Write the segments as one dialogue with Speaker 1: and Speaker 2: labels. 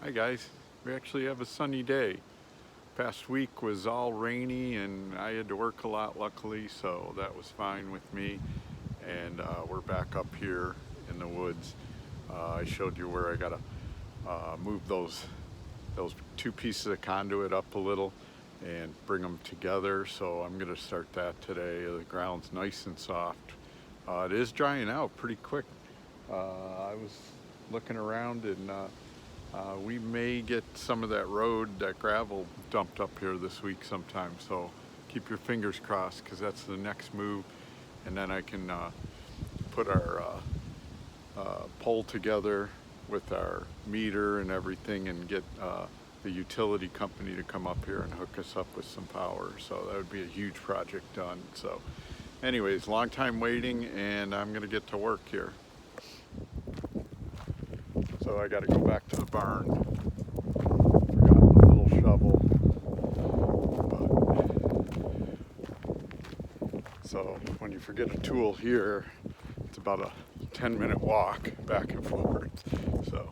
Speaker 1: Hi guys, we actually have a sunny day. Past week was all rainy and I had to work a lot luckily, so that was fine with me. And we're back up here in the woods. I showed you where I gotta move those two pieces of conduit up a little and bring them together. So I'm gonna start that today. The ground's nice and soft. It is drying out pretty quick. I was looking around and we may get some of that road, that gravel dumped up here this week sometime. So keep your fingers crossed because that's the next move. And then I can put our pole together with our meter and everything and get the utility company to come up here and hook us up with some power. So that would be a huge project done. So anyways, long time waiting and I'm gonna get to work here. So I gotta go back to the barn. Forgot the little shovel. So when you forget a tool here, it's about a 10-minute walk back and forth. So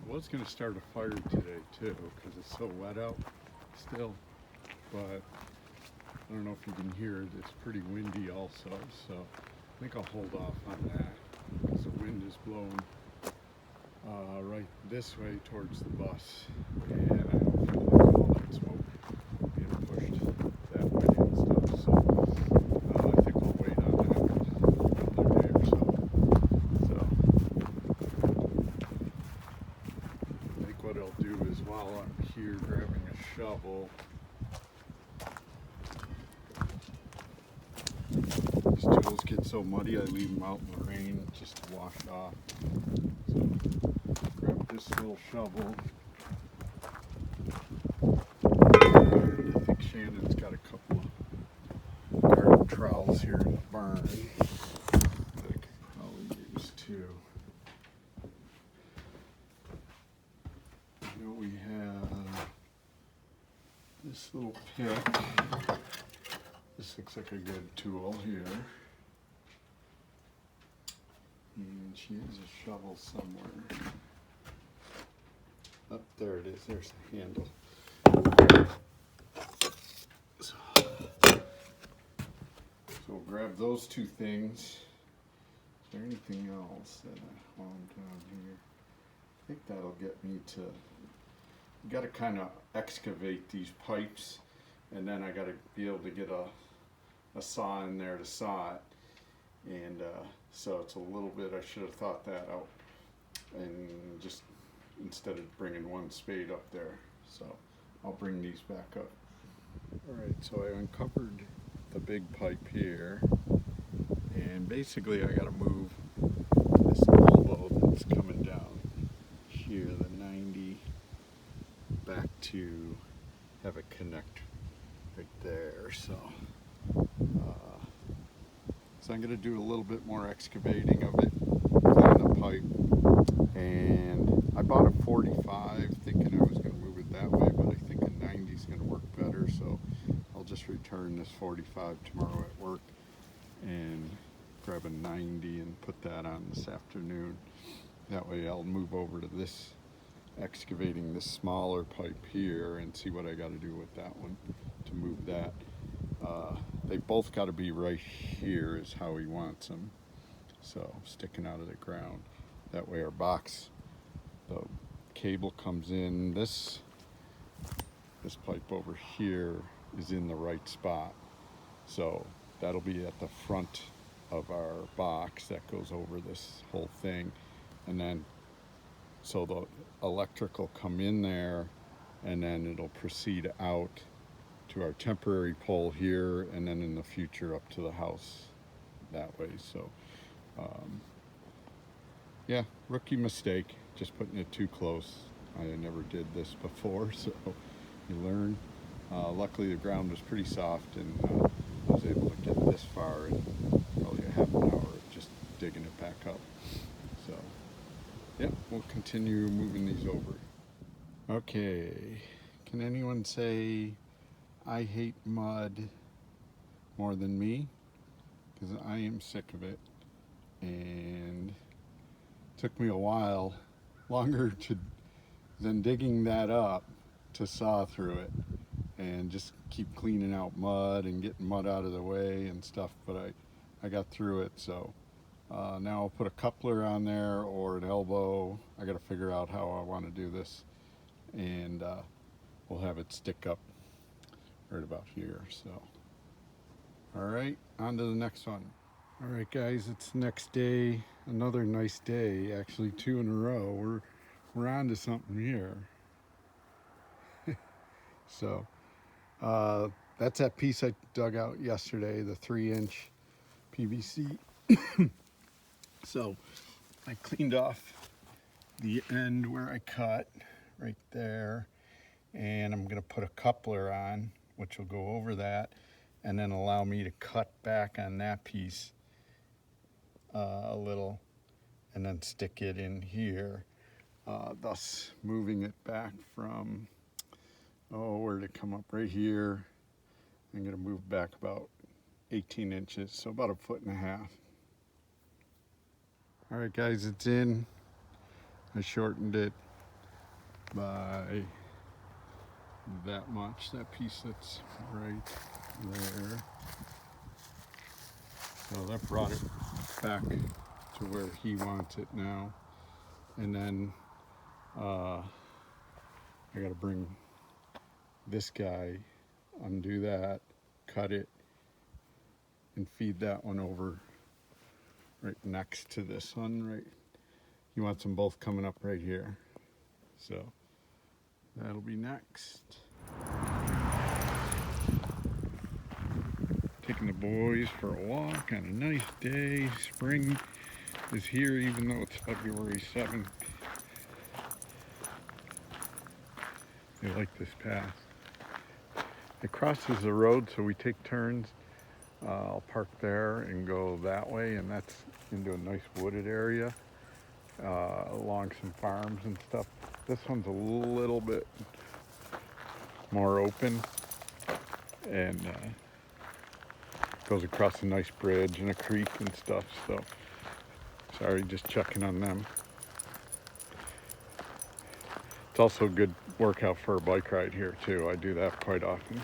Speaker 1: I was gonna start a fire today too because it's so wet out still, but I don't know if you can hear it. It's pretty windy also, so I think I'll hold off on that because the wind is blowing right this way towards the bus, and I don't feel like all that smoke being pushed that way and stuff. So I think I'll wait on that another day or so. So I think what I'll do is while I'm here grabbing a shovel, these tools get so muddy, I leave them out in the rain just to wash off. So grab this little shovel. And I think Shannon's got a couple of garden trowels here in the barn that I could probably use too. You know, we have this little pick. This looks like a good tool here. And she has a shovel somewhere. Up there it is, there's the handle. So we'll grab those two things. Is there anything else that I want down here? I think that'll get me to, you gotta kind of excavate these pipes, and then I gotta be able to get a saw in there to saw it. And so it's a little bit, I should have thought that out, and just instead of bringing one spade up there. So I'll bring these back up. Alright, so I uncovered the big pipe here, and basically I gotta move this elbow that's coming down here, the 90, back to have it connect right there. So I'm going to do a little bit more excavating of it, clean the pipe, and I bought a 45 thinking I was going to move it that way, but I think a 90 is going to work better, so I'll just return this 45 tomorrow at work and grab a 90 and put that on this afternoon. That way I'll move over to this, excavating this smaller pipe here, and see what I got to do with that one to move that. They both got to be right here is how he wants them, so sticking out of the ground. That way our box, the cable comes in, this pipe over here is in the right spot, so that'll be at the front of our box that goes over this whole thing, and then so the electric will come in there, and then it'll proceed out to our temporary pole here, and then in the future up to the house that way. So yeah, rookie mistake, just putting it too close. I never did this before, so you learn. Luckily the ground was pretty soft, and I was able to get this far in probably a half an hour of just digging it back up. So yeah, we'll continue moving these over. Okay, can anyone say I hate mud more than me? Because I am sick of it. and took me a while, longer than digging that up, to saw through it and just keep cleaning out mud and getting mud out of the way and stuff. But I got through it. So now I'll put a coupler on there or an elbow. I got to figure out how I want to do this, and we'll have it stick up right about here. So all right, on to the next one. All right, guys, it's the next day. Another nice day, actually 2 in a row. We're on to something here. So that's that piece I dug out yesterday, the 3-inch PVC. So I cleaned off the end where I cut right there, and I'm gonna put a coupler on, which will go over that and then allow me to cut back on that piece a little and then stick it in here, thus moving it back from, where did it come up? Right here. I'm gonna move back about 18 inches, so about 1.5 feet. All right, guys, it's in. I shortened it by that much, that piece that's right there. So that brought it back to where he wants it now. And then I gotta bring this guy, undo that, cut it, and feed that one over right next to this one. Right, he wants them both coming up right here. So that'll be next. Taking the boys for a walk on a nice day. Spring is here, even though it's February 7th. They like this path. It crosses the road, so we take turns. I'll park there and go that way, and that's into a nice wooded area along some farms and stuff. This one's a little bit more open, and goes across a nice bridge and a creek and stuff. So sorry, just checking on them. It's also a good workout for a bike ride here too. I do that quite often.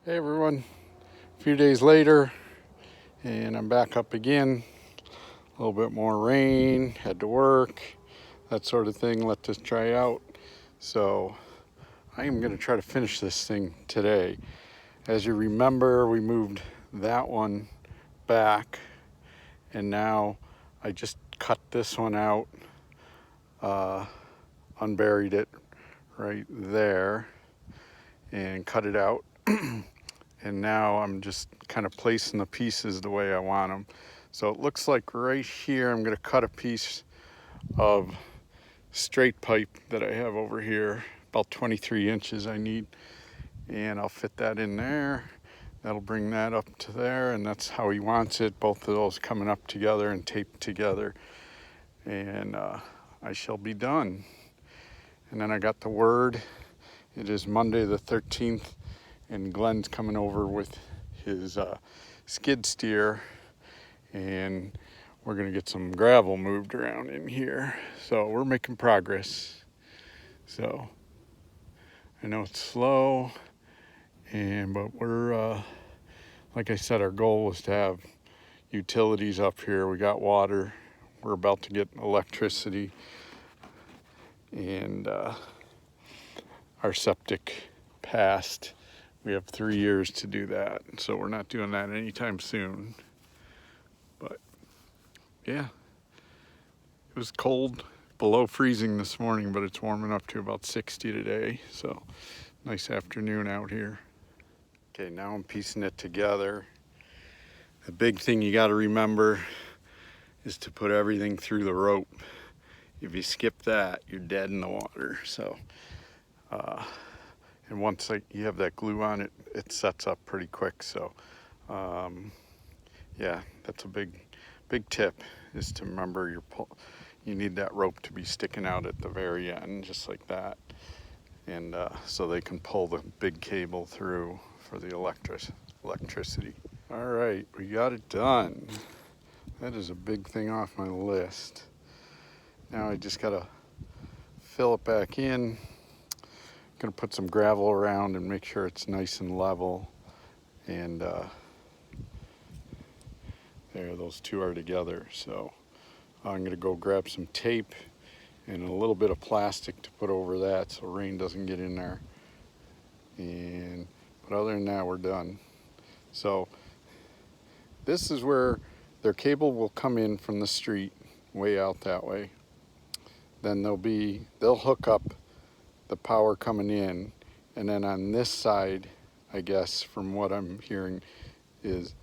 Speaker 1: Hey everyone, a few days later, and I'm back up again. A little bit more rain, had to work, that sort of thing. Let this dry out. So I am gonna try to finish this thing today. As you remember, we moved that one back, and now I just cut this one out, unburied it right there, and cut it out. And now I'm just kind of placing the pieces the way I want them. So it looks like right here I'm going to cut a piece of straight pipe that I have over here, about 23 inches I need, and I'll fit that in there. That'll bring that up to there, and that's how he wants it, both of those coming up together and taped together, and I shall be done. And then I got the word, it is Monday the 13th, and Glenn's coming over with his skid steer, and we're gonna get some gravel moved around in here. So we're making progress. So I know it's slow, But we're like I said, our goal was to have utilities up here. We got water. We're about to get electricity, and our septic passed. We have 3 years to do that, so we're not doing that anytime soon. But yeah, it was cold, below freezing this morning, but it's warming up to about 60 today, so nice afternoon out here. Okay, now I'm piecing it together. The big thing you got to remember is to put everything through the rope. If you skip that, you're dead in the water. So, and once you have that glue on it, it sets up pretty quick. So, yeah, that's a big tip, is to remember you need that rope to be sticking out at the very end, just like that. And so they can pull the big cable through for the electricity. All right, we got it done. That is a big thing off my list. Now I just gotta fill it back in. Gonna put some gravel around and make sure it's nice and level. And there, those two are together. So I'm gonna go grab some tape and a little bit of plastic to put over that so rain doesn't get in there. But other than that, we're done. So this is where their cable will come in from the street, way out that way. Then they'll hook up the power coming in, and then on this side, I guess from what I'm hearing, is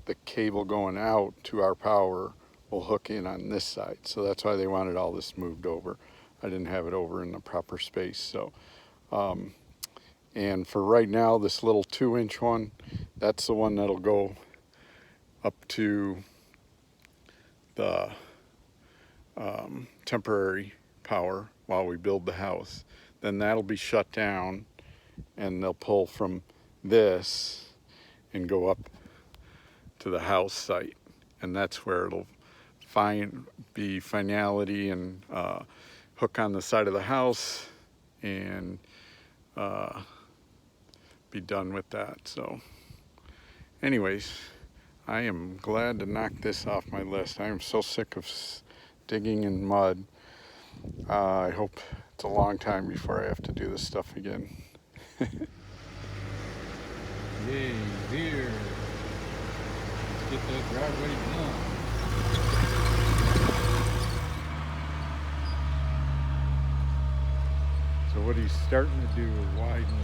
Speaker 1: the cable going out to our power will hook in on this side. So that's why they wanted all this moved over. I didn't have it over in the proper space. So, and for right now, this little 2-inch one, that's the one that'll go up to the temporary power while we build the house. Then that'll be shut down, and they'll pull from this and go up to the house site, and that's where it'll be finality and hook on the side of the house and be done with that. So anyways, I am glad to knock this off my list. I am so sick of digging in mud. I hope it's a long time before I have to do this stuff again.
Speaker 2: Yay, here. Let's get that driveway done.
Speaker 1: So what he's starting to do is widen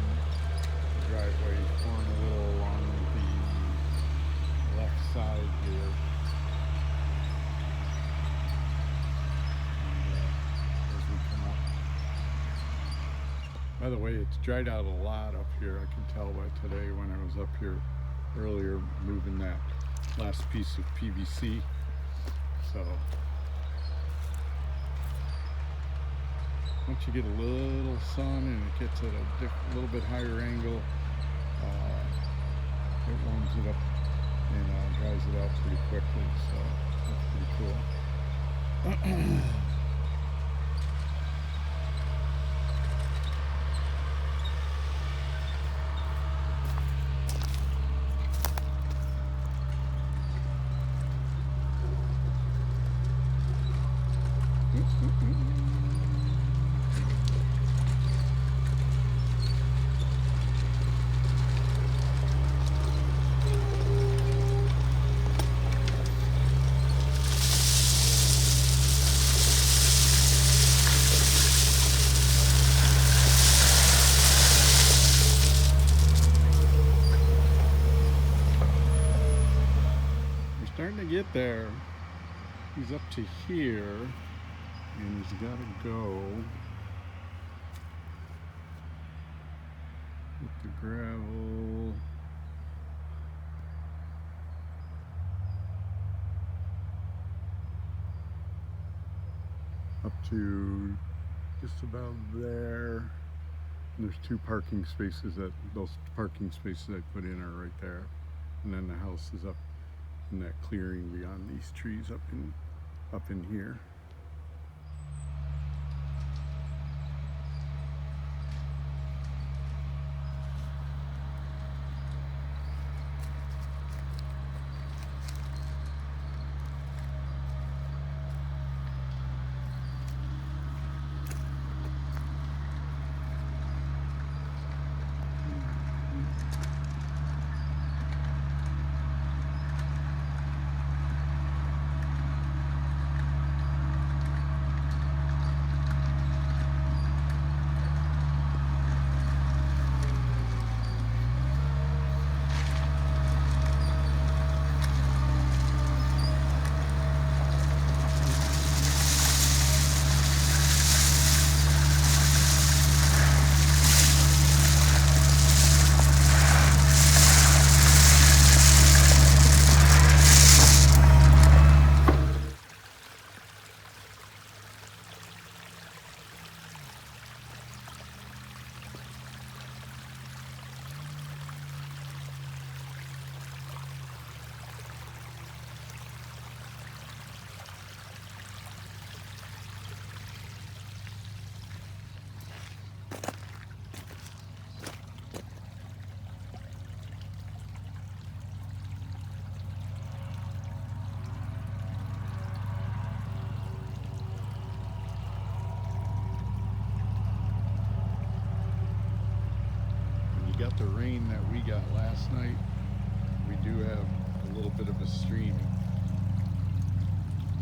Speaker 1: the driveway, pouring a little along the left side here. As we come up. By the way, it's dried out a lot up here. I can tell by today when I was up here earlier moving that last piece of PVC. So once you get a little sun and it gets at a little bit higher angle, it warms it up and dries it out pretty quickly. So that's pretty cool. Starting to get there. He's up to here, and he's got to go with the gravel. Up to just about there. And there's 2 parking spaces those parking spaces I put in are right there. And then the house is up in that clearing beyond these trees up in here. rain that we got last night, we do have a little bit of a stream,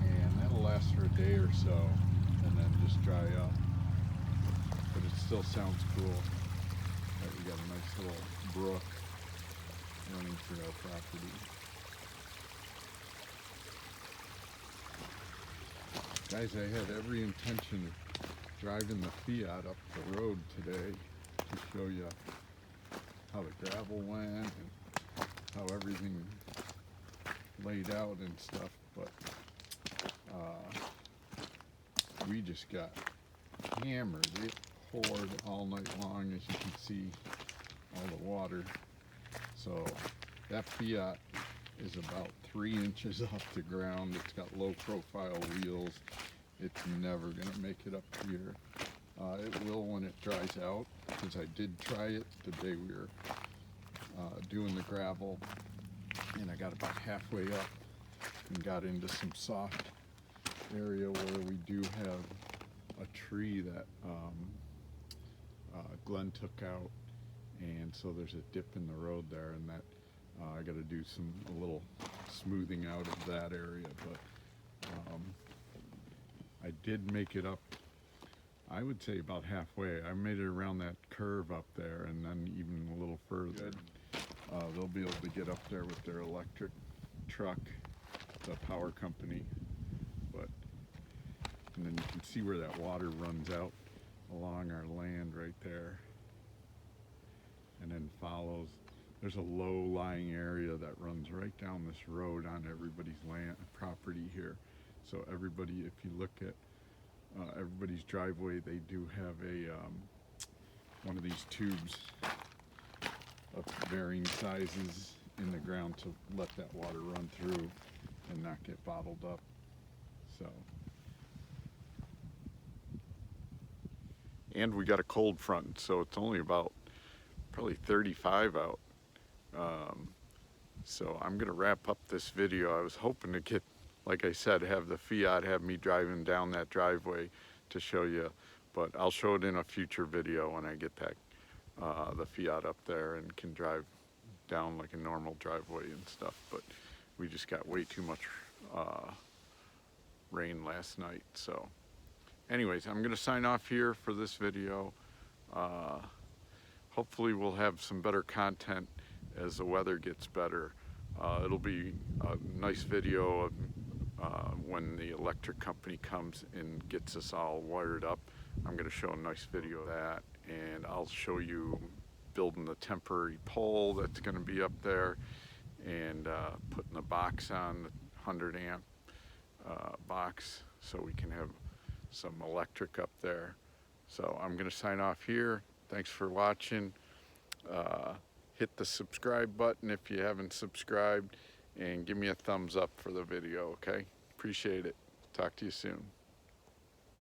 Speaker 1: and that'll last for a day or so and then just dry up. But it still sounds cool that we got a nice little brook running through our property. Guys, I had every intention of driving the Fiat up the road today to show you how the gravel went and how everything laid out and stuff, but we just got hammered. It poured all night long, as you can see, all the water. So that Fiat is about 3 inches off the ground. It's got low profile wheels. It's never gonna make it up here. It will when it dries out, because I did try it the day we were doing the gravel, and I got about halfway up and got into some soft area where we do have a tree that Glenn took out, and so there's a dip in the road there, and that I got to do a little smoothing out of that area, but I did make it up, I would say about halfway. I made it around that curve up there and then even a little further. They'll be able to get up there with their electric truck, the power company, and then you can see where that water runs out along our land right there and then follows. There's a low-lying area that runs right down this road on everybody's land property here. So everybody, if you look at everybody's driveway, they do have a one of these tubes of varying sizes in the ground to let that water run through and not get bottled up. So, and we got a cold front, so it's only about probably 35 out. So I'm gonna wrap up this video. I was hoping to get, like I said, have the Fiat have me driving down that driveway to show you, but I'll show it in a future video when I get that the Fiat up there and can drive down like a normal driveway and stuff. But we just got way too much rain last night. So anyways, I'm gonna sign off here for this video. Hopefully we'll have some better content as the weather gets better. It'll be a nice video of when the electric company comes and gets us all wired up. I'm going to show a nice video of that, and I'll show you building the temporary pole that's going to be up there and putting the box on, the 100 amp box, so we can have some electric up there. So I'm going to sign off here. Thanks for watching. Hit the subscribe button if you haven't subscribed, and give me a thumbs up for the video, okay? Appreciate it. Talk to you soon.